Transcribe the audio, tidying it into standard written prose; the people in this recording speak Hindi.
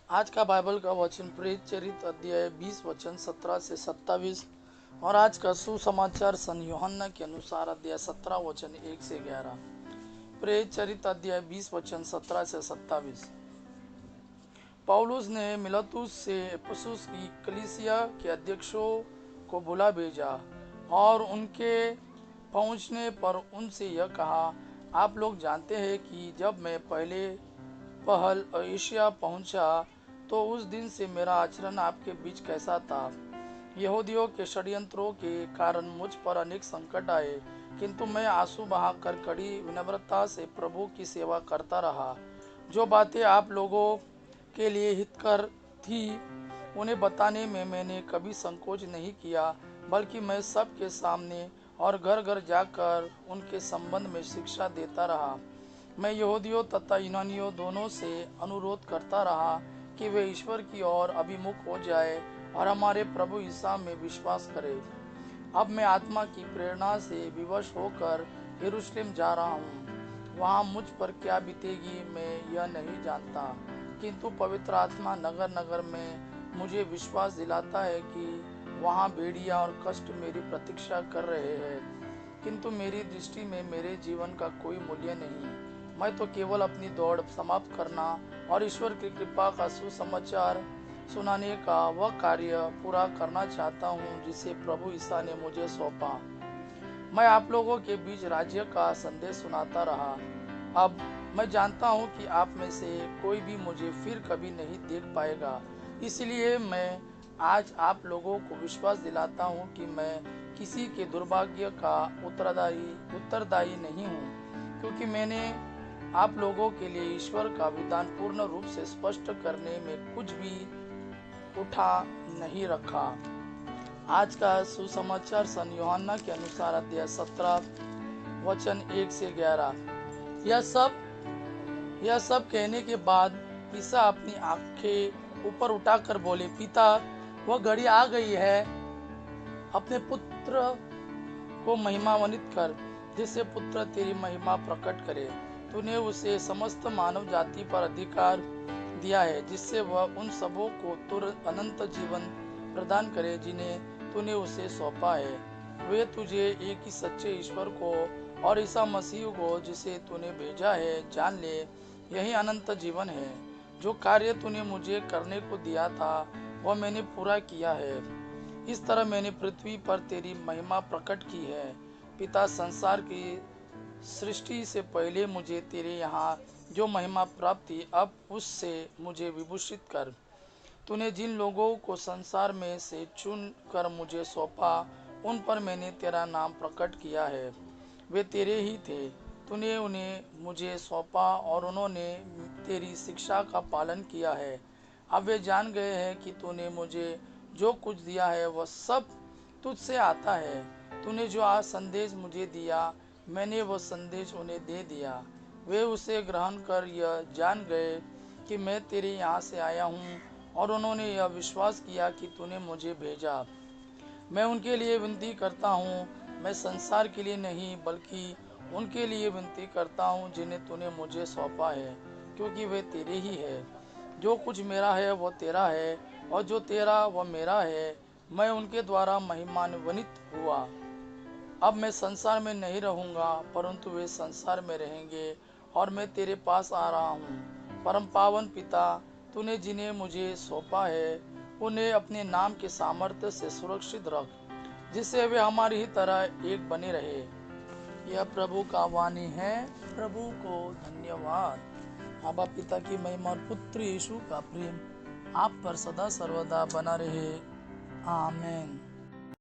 आज का बाइबल का वचन प्रेरित चरित्र अध्याय 20 वचन 17 से 27 और आज का सुसमाचार सन यूहन्ना के अनुसार अध्याय 17 वचन 1 से 11। प्रेरित चरित्र अध्याय 20 वचन 17 से 27। पौलुस ने मिलेतुस से इफिसुस की कलीसिया के अध्यक्षों को बुला भेजा और उनके पहुंचने पर उनसे यह कहा, आप लोग जानते हैं कि जब मैं पहल एशिया पहुंचा तो उस दिन से मेरा आचरण आपके बीच कैसा था। यहूदियों के षड्यंत्रों के कारण मुझ पर अनेक संकट आए, किंतु मैं आंसू बहाकर कड़ी विनम्रता से प्रभु की सेवा करता रहा। जो बातें आप लोगों के लिए हितकर थी उन्हें बताने में मैंने कभी संकोच नहीं किया, बल्कि मैं सबके सामने और घर घर जाकर उनके संबंध में शिक्षा देता रहा। मैं यहूदियों तथा यूनानियों दोनों से अनुरोध करता रहा कि वे ईश्वर की ओर अभिमुख हो जाए और हमारे प्रभु ईसा में विश्वास करें। अब मैं आत्मा की प्रेरणा से विवश होकर यरूशलेम जा रहा हूँ। वहाँ मुझ पर क्या बीतेगी मैं यह नहीं जानता, किंतु पवित्र आत्मा नगर नगर में मुझे विश्वास दिलाता है कि वहाँ भेड़िया और कष्ट मेरी प्रतीक्षा कर रहे हैं, किंतु मेरी दृष्टि में मेरे जीवन का कोई मूल्य नहीं। मैं तो केवल अपनी दौड़ समाप्त करना और ईश्वर की कृपा का सुसमाचार सुनाने का वह कार्य पूरा करना चाहता हूँ जिसे प्रभु ईसा ने मुझे सौंपा। मैं आप लोगों के बीच राज्य का संदेश सुनाता रहा। अब मैं जानता हूँ कि आप में से कोई भी मुझे फिर कभी नहीं देख पाएगा, इसलिए मैं आज आप लोगों को विश्वास दिलाता हूँ कि मैं किसी के दुर्भाग्य का उत्तरदायी नहीं हूँ, क्योंकि मैंने आप लोगों के लिए ईश्वर का विधान पूर्ण रूप से स्पष्ट करने में कुछ भी उठा नहीं रखा। आज का सुसमाचार सन यूहन्ना के अनुसार अध्याय 17 वचन 1 से 11। यह सब कहने के बाद ईसा अपनी आंखें ऊपर उठाकर बोले, पिता, वह घड़ी आ गई है, अपने पुत्र को महिमान्वित कर, जिससे पुत्र तेरी महिमा प्रकट करे। तूने उसे समस्त मानव जाति पर अधिकार दिया है, जिससे वह उन सबों को अनंत जीवन प्रदान करे जिन्हें तूने उसे सौंपा है। वे तुझे एक ही सच्चे ईश्वर को और ईसा मसीह को जिसे तूने भेजा है जान ले। यही अनंत जीवन है। जो कार्य तूने मुझे करने को दिया था वह मैंने पूरा किया है। इस तरह मैंने पृथ्वी पर तेरी महिमा प्रकट की है। पिता, संसार की सृष्टि से पहले मुझे तेरे यहाँ जो महिमा प्राप्त थी, अब उससे मुझे विभूषित कर। तूने जिन लोगों को संसार में से चुन कर मुझे सौंपा, उन पर मैंने तेरा नाम प्रकट किया है। वे तेरे ही थे। तूने उन्हें मुझे सौंपा और उन्होंने तेरी शिक्षा का पालन किया है। अब वे जान गए हैं कि तूने मुझे जो कुछ दिया है वह सब तुझसे आता है। तूने जो आज संदेश मुझे दिया, मैंने वह संदेश उन्हें दे दिया। वे उसे ग्रहण कर यह जान गए कि मैं तेरे यहाँ से आया हूँ, और उन्होंने यह विश्वास किया कि तूने मुझे भेजा। मैं उनके लिए विनती करता हूँ, मैं संसार के लिए नहीं बल्कि उनके लिए विनती करता हूँ जिन्हें तूने मुझे सौंपा है, क्योंकि वे तेरे ही है। जो कुछ मेरा है वह तेरा है, और जो तेरा वह मेरा है। मैं उनके द्वारा महिमान्वित हुआ। अब मैं संसार में नहीं रहूंगा, परंतु वे संसार में रहेंगे, और मैं तेरे पास आ रहा हूँ। परम पावन पिता, तूने जिन्हें मुझे सौंपा है उन्हें अपने नाम के सामर्थ्य से सुरक्षित रख, जिससे वे हमारी ही तरह एक बने रहे। यह प्रभु का वाणी है। प्रभु को धन्यवाद। आबा पिता की महिमा और पुत्र यीशु का प्रेम आप पर सदा सर्वदा बना रहे। आमीन।